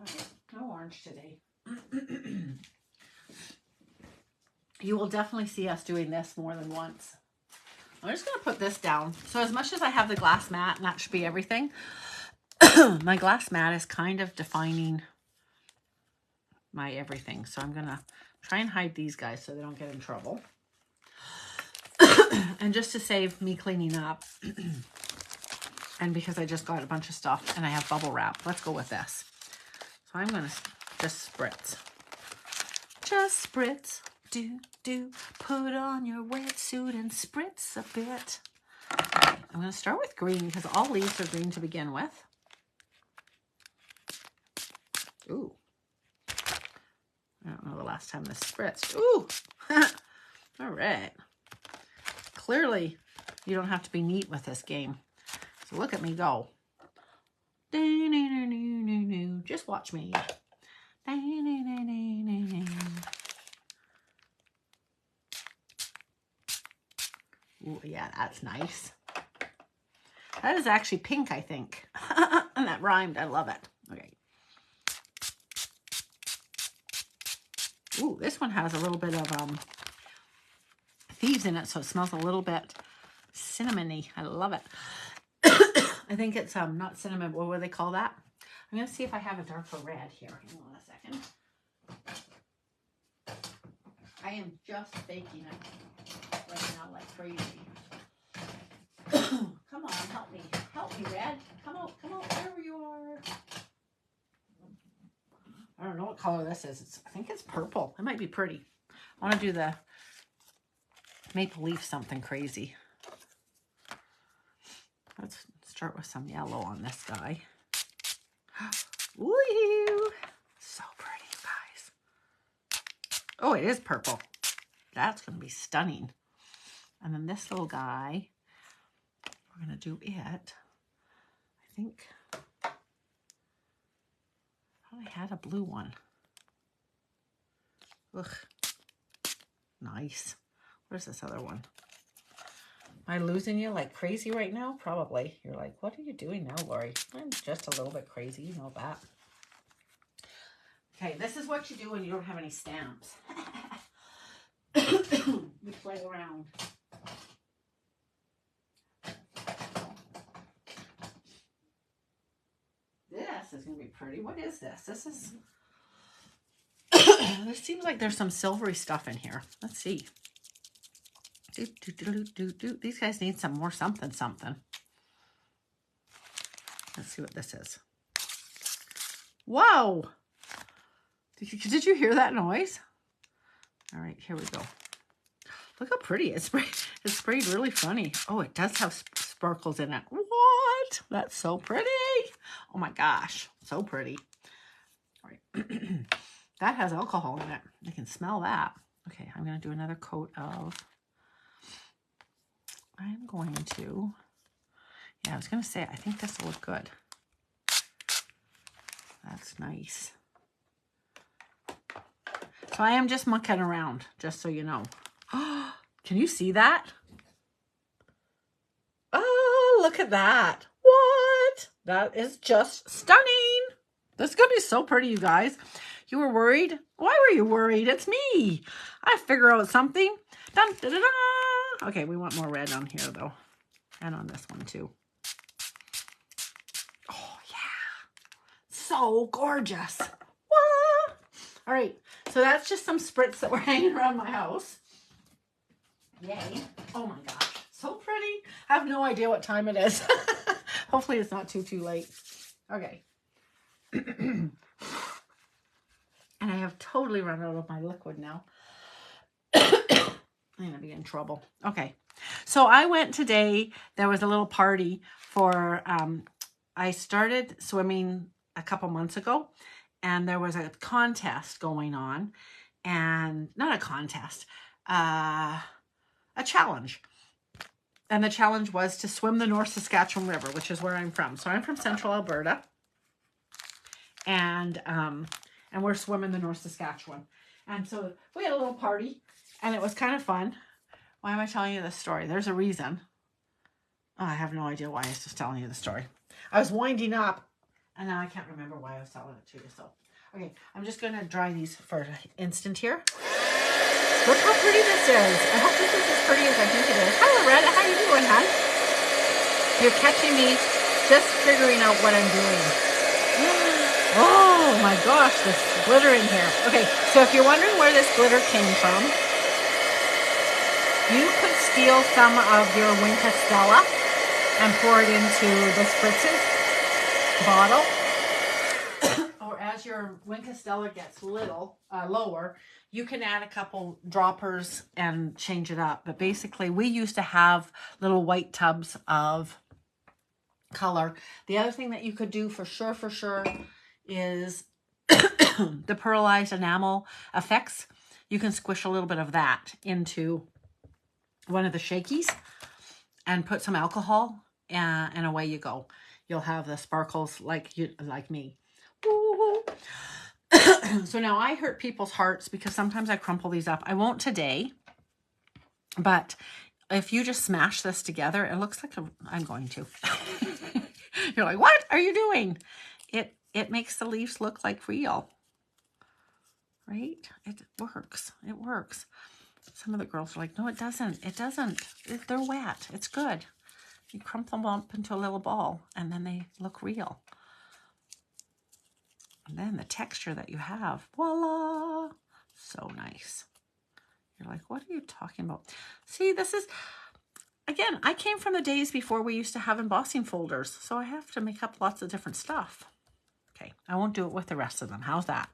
okay, no orange today. You will definitely see us doing this more than once. I'm just going to put this down. So as much as I have the glass mat, and that should be everything, my glass mat is kind of defining my everything. So I'm going to try and hide these guys so they don't get in trouble. And just to save me cleaning up, and because I just got a bunch of stuff and I have bubble wrap, let's go with this. So I'm going to just spritz. Just spritz. Do. Put on your wetsuit and spritz a bit. Okay, I'm going to start with green because all leaves are green to begin with. Ooh. I don't know the last time this spritzed. Ooh. All right. Clearly, you don't have to be neat with this game. So look at me go. Just watch me. Ooh, yeah, that's nice. That is actually pink, I think. And that rhymed. I love it. Okay. Ooh, this one has a little bit of thieves in it, so it smells a little bit cinnamony. I love it. I think it's not cinnamon. What do they call that? I'm going to see if I have a darker red here. Hang on a second. I am just baking it right now like crazy. Come on, help me. Help me, Red. Come out, wherever you are. I don't know what color this is. I think it's purple. It might be pretty. I want to do the maple leaf something crazy. Let's start with some yellow on this guy. Woo! So pretty, guys. Oh, it is purple. That's going to be stunning. And then this little guy, we're going to do it. I think I thought I had a blue one. Ugh. Nice. Where's this other one? Am I losing you like crazy right now? Probably. You're like, what are you doing now, Lori? I'm just a little bit crazy. You know that. Okay, this is what you do when you don't have any stamps. You play around. This is going to be pretty. What is this? This is... This seems like there's some silvery stuff in here. Let's see. These guys need some more something. Let's see what this is. Whoa! Did you hear that noise? All right, here we go. Look how pretty it's sprayed really funny. Oh, it does have sparkles in it. What? That's so pretty. Oh my gosh, so pretty. All right. That has alcohol in it. I can smell that. Okay, I'm going to do another coat of... I'm going to... Yeah, I was going to say, I think this will look good. That's nice. So I am just mucking around, just so you know. Oh, can you see that? Oh, look at that. What? That is just stunning. This is going to be so pretty, you guys. You were worried? Why were you worried? It's me. I figure out something. Dun, da, da, da. Okay, we want more red on here, though. And on this one, too. Oh, yeah. So gorgeous. What? All right. So that's just some spritz that we're hanging around my house. Yay. Oh, my gosh. So pretty. I have no idea what time it is. Hopefully it's not too late. Okay. And I have totally run out of my liquid now. I'm going to be in trouble. Okay. So I went today. There was a little party for, I started swimming a couple months ago. And there was a contest going on. And not a contest. A challenge. And the challenge was to swim the North Saskatchewan River, which is where I'm from. So I'm from Central Alberta. And we're swimming the North Saskatchewan. And so we had a little party, and it was kind of fun. Why am I telling you this story? There's a reason. Oh, I have no idea why I was just telling you the story. I was winding up, and now I can't remember why I was telling it to you. So, okay, I'm just going to dry these for an instant here. Look how pretty this is. I hope this is as pretty as I think it is. Hi, Loretta. How you doing, hon? You're catching me just figuring out what I'm doing. Oh my gosh, this glitter in here. Okay, so if you're wondering where this glitter came from, you could steal some of your Wink Stella and pour it into the spritzes bottle. Or as your Wink Stella gets lower, you can add a couple droppers and change it up. But basically, we used to have little white tubs of color. The other thing that you could do for sure, is the pearlized enamel effects. you can squish a little bit of that into one of the shakies and put some alcohol, and away you go. You'll have the sparkles like me. So now I hurt people's hearts because sometimes I crumple these up. I won't today, but if you just smash this together, it looks like I'm going to. You're like, what are you doing? It makes the leaves look like real, right? It works. It works. Some of the girls are like, no, it doesn't. It doesn't. They're wet. It's good. You crumple them up into a little ball, and then they look real. And then the texture that you have, voila, so nice. You're like, what are you talking about? See, this is, again, I came from the days before we used to have embossing folders, so I have to make up lots of different stuff. Okay, I won't do it with the rest of them. How's that?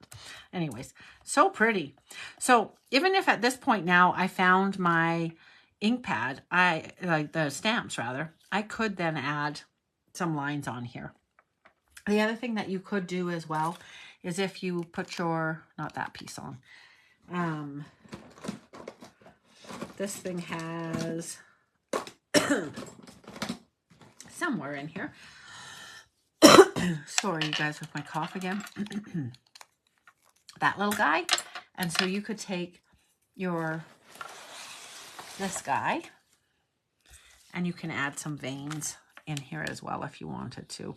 Anyways, so pretty. So even if at this point now I found my ink pad, like the stamps rather, I could then add some lines on here. The other thing that you could do as well is if you put your, not that piece on, this thing has somewhere in here. Sorry, you guys, with my cough again. That little guy. And so you could take this guy, and you can add some veins in here as well if you wanted to.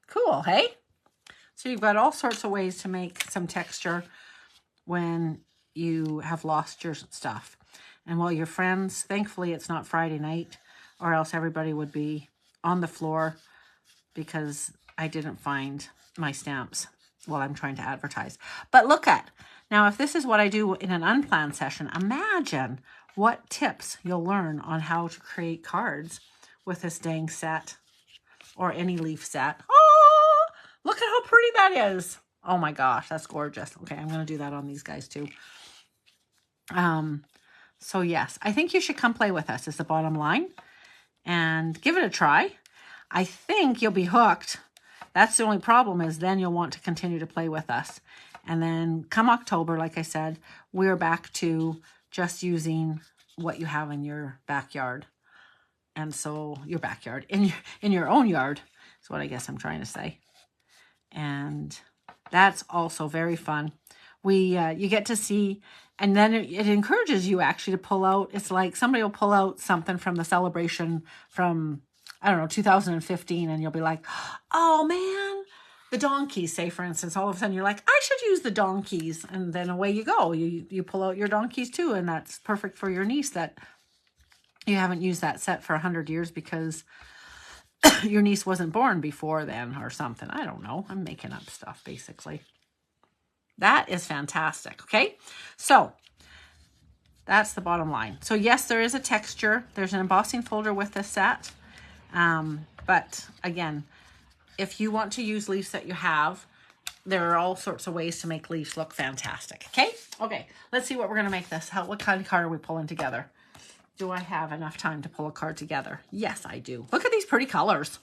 Cool, hey? So you've got all sorts of ways to make some texture when you have lost your stuff. And while your friends, thankfully it's not Friday night, or else everybody would be on the floor because I didn't find my stamps while I'm trying to advertise. But look at, now if this is what I do in an unplanned session, imagine what tips you'll learn on how to create cards with this dang set or any leaf set. Oh, look at how pretty that is. Oh my gosh, that's gorgeous. Okay, I'm going to do that on these guys too. So yes, I think you should come play with us is the bottom line and give it a try. I think you'll be hooked. That's the only problem is then you'll want to continue to play with us. And then come October, like I said, we're back to just using what you have in your backyard. And so your backyard, in your own yard is what I guess I'm trying to say. And that's also very fun. You get to see, and then it encourages you actually to pull out. It's like somebody will pull out something from the celebration from, I don't know, 2015, and you'll be like, oh man, the donkeys, say for instance, all of a sudden you're like, I should use the donkeys. And then away you go. You pull out your donkeys too, and that's perfect for your niece that you haven't used that set for 100 years because your niece wasn't born before then or something. I don't know. I'm making up stuff, basically. That is fantastic, okay? So that's the bottom line. So yes, there is a texture. There's an embossing folder with this set. But again, if you want to use leaves that you have, there are all sorts of ways to make leaves look fantastic, okay? Okay, let's see what we're going to make this. What kind of card are we pulling together? Do I have enough time to pull a card together? Yes, I do. Look at these pretty colors.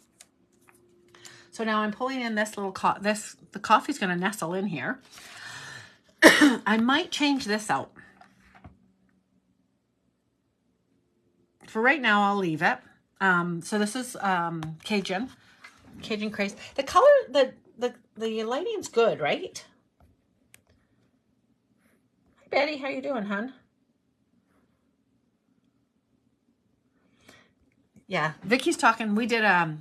So now I'm pulling in this little, the coffee's going to nestle in here. I might change this out. For right now, I'll leave it. So this is Cajun Craze. The color, the lighting's good, right? Hi, Betty. How you doing, hon? Yeah, Vicky's talking. We did I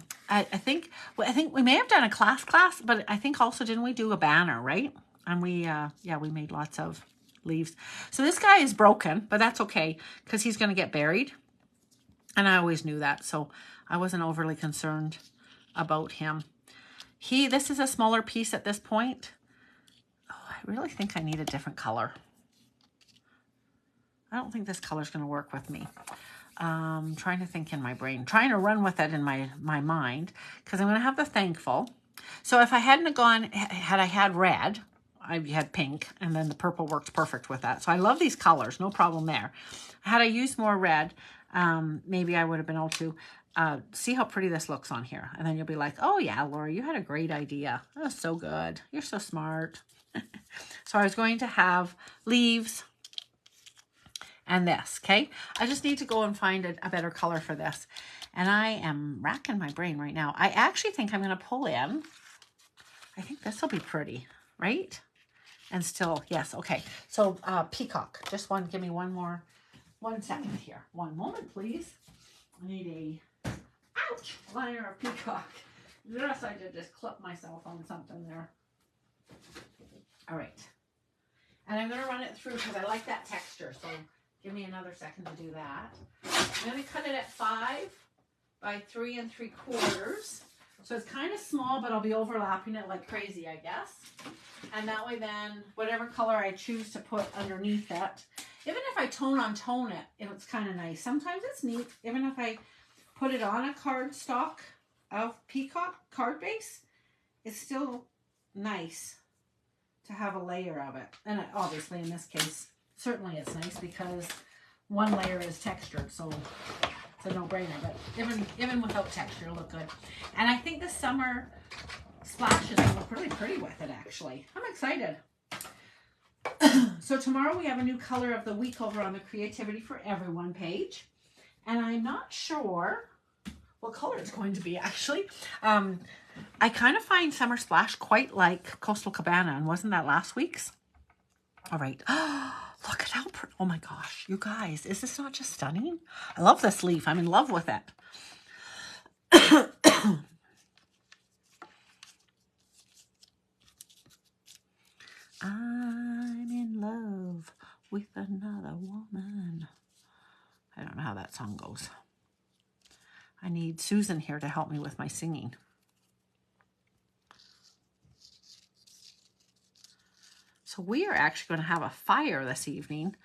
think we may have done a class, but I think also didn't we do a banner, right? And we we made lots of leaves. So this guy is broken, but that's okay because he's going to get buried. And I always knew that, so I wasn't overly concerned about him. This is a smaller piece at this point. Oh, I really think I need a different color. I don't think this color is going to work with me. Trying to think in my brain, trying to run with it in my mind, because I'm going to have the thankful. So if I hadn't gone, had I had red, I had pink, and then the purple worked perfect with that. So I love these colors, no problem there. Had I used more red, maybe I would have been able to see how pretty this looks on here. And then you'll be like, oh yeah, Lori, you had a great idea. That was so good. You're so smart. So I was going to have leaves and this, okay? I just need to go and find a better color for this. And I am racking my brain right now. I actually think I'm going to pull in. I think this will be pretty, right? And still, yes, okay. So peacock, just give me one second here. One moment, please. I need a, ouch, liner of peacock. Yes, I did just clip myself on something there. All right. And I'm going to run it through because I like that texture. So give me another second to do that. I'm going to cut it at 5 by 3 3/4. So it's kind of small, but I'll be overlapping it like crazy, I guess. And that way then, whatever color I choose to put underneath it, even if I tone it, it's kind of nice. Sometimes it's neat, even if I put it on a cardstock of peacock card base, it's still nice to have a layer of it. And obviously in this case, certainly it's nice because one layer is textured, so it's a no-brainer, but even without texture, it'll look good. And I think the summer splashes will look really pretty with it, actually. I'm excited. So tomorrow we have a new color of the week over on the Creativity for Everyone page. And I'm not sure what color it's going to be, actually. I kind of find Summer Splash quite like Coastal Cabana, and wasn't that last week's? All right. Look at how pretty. Oh my gosh, you guys, is this not just stunning? I love this leaf. I'm in love with it. I'm in love with another woman. I don't know how that song goes. I need Susan here to help me with my singing. So we are actually going to have a fire this evening,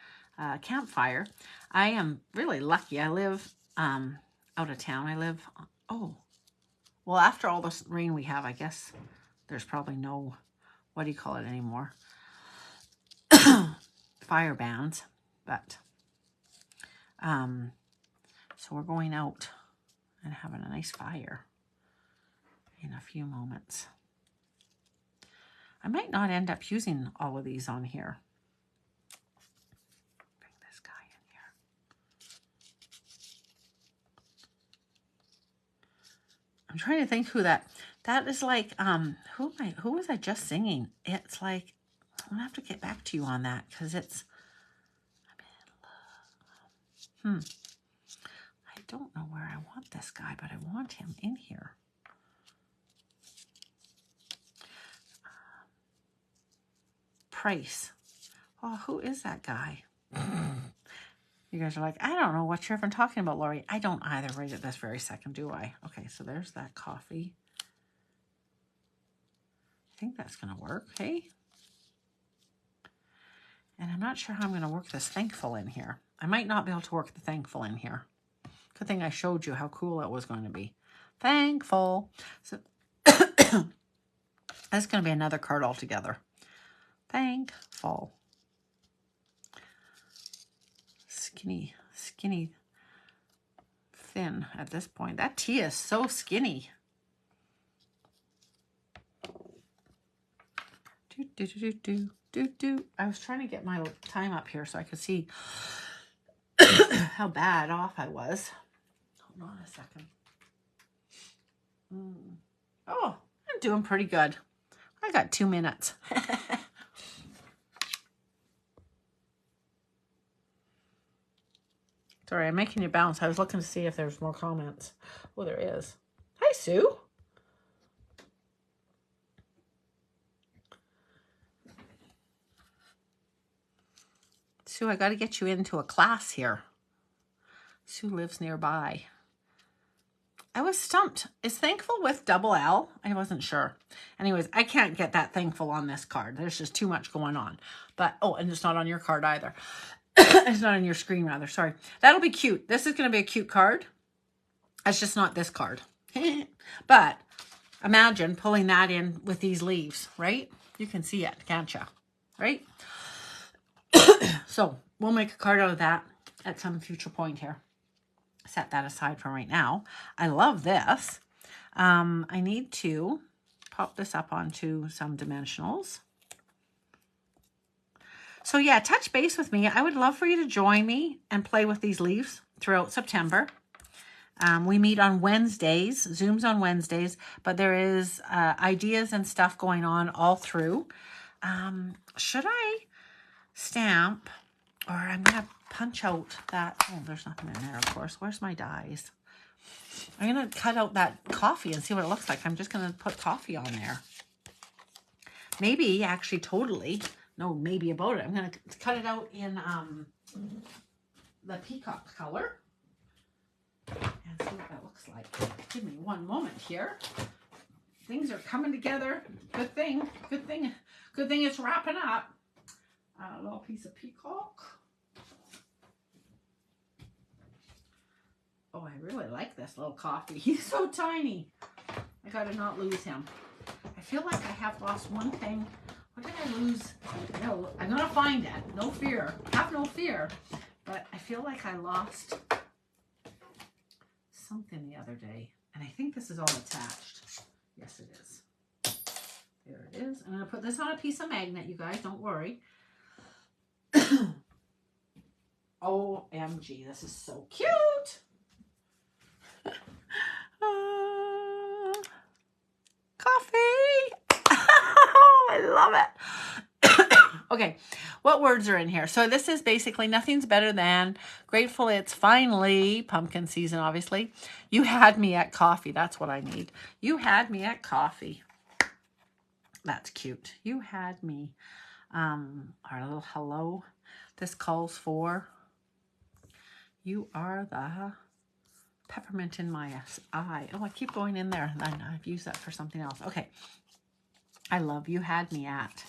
campfire. I am really lucky. I live out of town. I live, well, after all this rain we have, I guess there's probably no, what do you call it anymore? Fire bans. But, so we're going out and having a nice fire in a few moments. I might not end up using all of these on here. Bring this guy in here. I'm trying to think who that is like, who was I just singing? It's like, I'm gonna have to get back to you on that because it's, I don't know where I want this guy, but I want him in here. Price. Oh, who is that guy? You guys are like, I don't know what you're even talking about, Lori. I don't either right at this very second, do I? Okay, so there's that coffee. I think that's going to work, hey? And I'm not sure how I'm going to work this thankful in here. I might not be able to work the thankful in here. Good thing I showed you how cool it was going to be. Thankful. So that's going to be another card altogether. Thankful. Skinny, thin at this point. That tea is so skinny. I was trying to get my time up here so I could see how bad off I was. Hold on a second. Oh, I'm doing pretty good. I got 2 minutes. Sorry, I'm making you bounce. I was looking to see if there's more comments. Oh, there is. Hi, Sue. Sue, I got to get you into a class here. Sue lives nearby. I was stumped. Is thankful with double L? I wasn't sure. Anyways, I can't get that thankful on this card. There's just too much going on. But, oh, and it's not on your card either. It's not on your screen, rather. Sorry. That'll be cute. This is going to be a cute card. It's just not this card. But imagine pulling that in with these leaves, right? You can see it, can't you? Right? So we'll make a card out of that at some future point here. Set that aside for right now. I love this. I need to pop this up onto some dimensionals. So yeah, touch base with me. I would love for you to join me and play with these leaves throughout September. We meet on Wednesdays, Zooms on Wednesdays, but there is ideas and stuff going on all through. Should I stamp, or I'm going to punch out that, oh, there's nothing in there, of course. Where's my dies? I'm going to cut out that coffee and see what it looks like. I'm just going to put coffee on there. Maybe, actually, totally, no, maybe about it. I'm going to cut it out in the peacock color. And see what that looks like. Give me one moment here. Things are coming together. Good thing it's wrapping up. A little piece of peacock. Oh, I really like this little coffee. He's so tiny. I gotta not lose him. I feel like I have lost one thing. What did I lose? No, I'm gonna find it. No fear. Have no fear. But I feel like I lost something the other day, and I think this is all attached. Yes, it is. There it is. I'm going to put this on a piece of magnet, you guys. Don't worry. OMG, this is so cute. Coffee. I love it. Okay, what words are in here? So this is basically nothing's better than, grateful it's finally pumpkin season, obviously. You had me at coffee. That's what I need. You had me at coffee. That's cute. You had me. Our little hello. This calls for, you are the peppermint in my eye. Oh, I keep going in there. I've used that for something else. Okay. I love you had me at.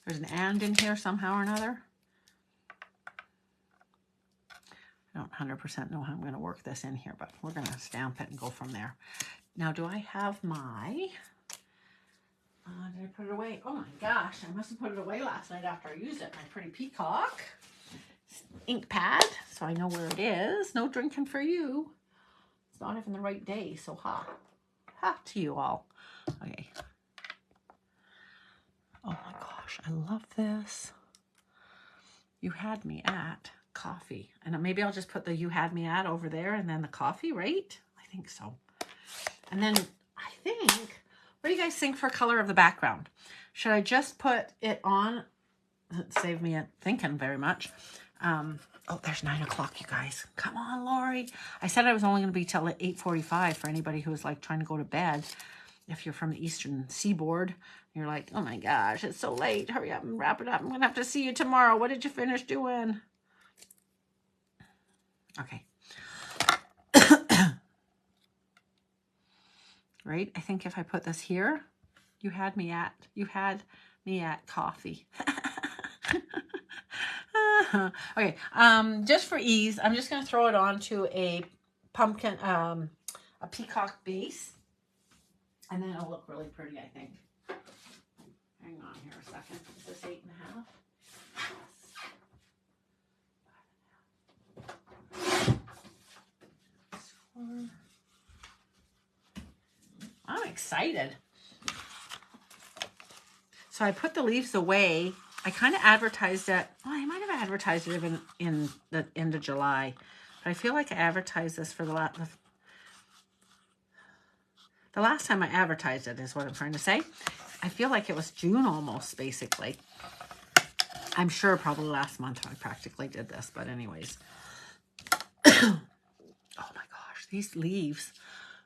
There's an and in here somehow or another. I don't 100% know how I'm going to work this in here, but we're going to stamp it and go from there. Now, do I have my... did I put it away? Oh my gosh, I must have put it away last night after I used it. My pretty peacock ink pad, so I know where it is. No drinking for you. It's not even the right day, so ha to you all. Okay. Oh my gosh, I love this. You had me at coffee. And maybe I'll just put the you had me at over there and then the coffee, right? I think so. And then I think, what do you guys think for color of the background? Should I just put it on? Save me thinking very much. Oh, there's 9 o'clock, you guys. Come on, Lori. I said I was only going to be till 8:45 for anybody who was like trying to go to bed. If you're from the Eastern Seaboard, you're like, oh my gosh, it's so late. Hurry up and wrap it up. I'm going to have to see you tomorrow. What did you finish doing? Okay. Right? I think if I put this here, you had me at coffee. Okay. Just for ease, I'm just going to throw it onto a pumpkin, a peacock base. And then it'll look really pretty, I think. Hang on here a second. Is this 8.5? Yes. I'm excited. So I put the leaves away. I kind of advertised it. Well, I might have advertised it in the end of July. But I feel like I advertised this for the last time I advertised it is what I'm trying to say. I feel like it was June almost, basically. I'm sure probably last month I practically did this, but anyways. Oh my gosh, these leaves.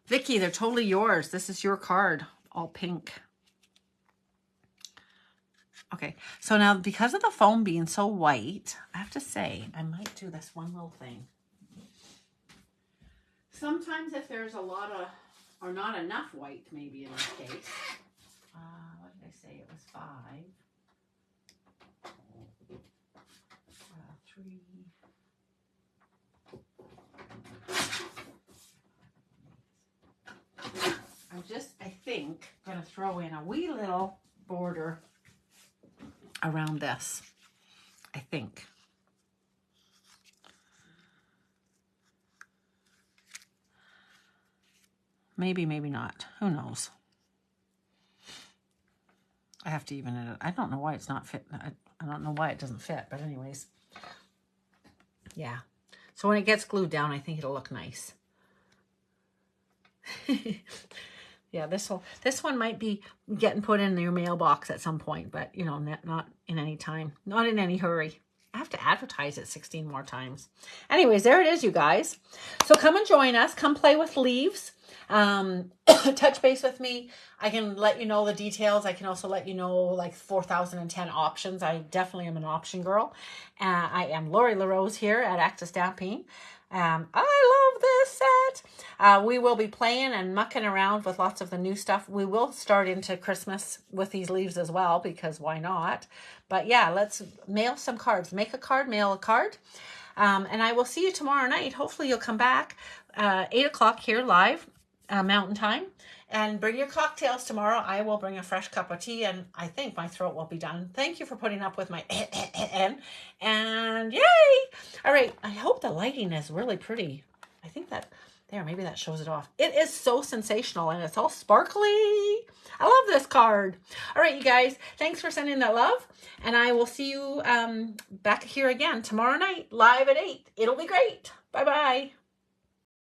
Vicky, they're totally yours. This is your card, all pink. Okay, so now because of the foam being so white, I have to say, I might do this one little thing. Sometimes if there's a lot of, or not enough white, maybe in this case. What did I say? It was 5. 3. I think, going to throw in a wee little border around this. I think. Maybe, maybe not. Who knows? I have to even it. I don't know why it's not fit. I don't know why it doesn't fit, but anyways. Yeah. So when it gets glued down, I think it'll look nice. Yeah, this one might be getting put in your mailbox at some point, but you know, not in any time, not in any hurry. I have to advertise it 16 more times. Anyways, there it is, you guys. So come and join us. Come play with leaves. Touch base with me. I can let you know the details. I can also let you know like 4010 options. I definitely am an option girl. I am Lori LaRose here at Acta Stamping. I love this set. We will be playing and mucking around with lots of the new stuff. We will start into Christmas with these leaves as well, because why not? But yeah, let's mail some cards. Make a card, mail a card. And I will see you tomorrow night. Hopefully you'll come back 8 o'clock here live, Mountain Time. And bring your cocktails tomorrow. I will bring a fresh cup of tea, and I think my throat will be done. Thank you for putting up with my and yay! All right, I hope the lighting is really pretty. I think that, there, maybe that shows it off. It is so sensational, and it's all sparkly. I love this card. All right, you guys, thanks for sending that love, and I will see you back here again tomorrow night, live at 8. It'll be great. Bye-bye.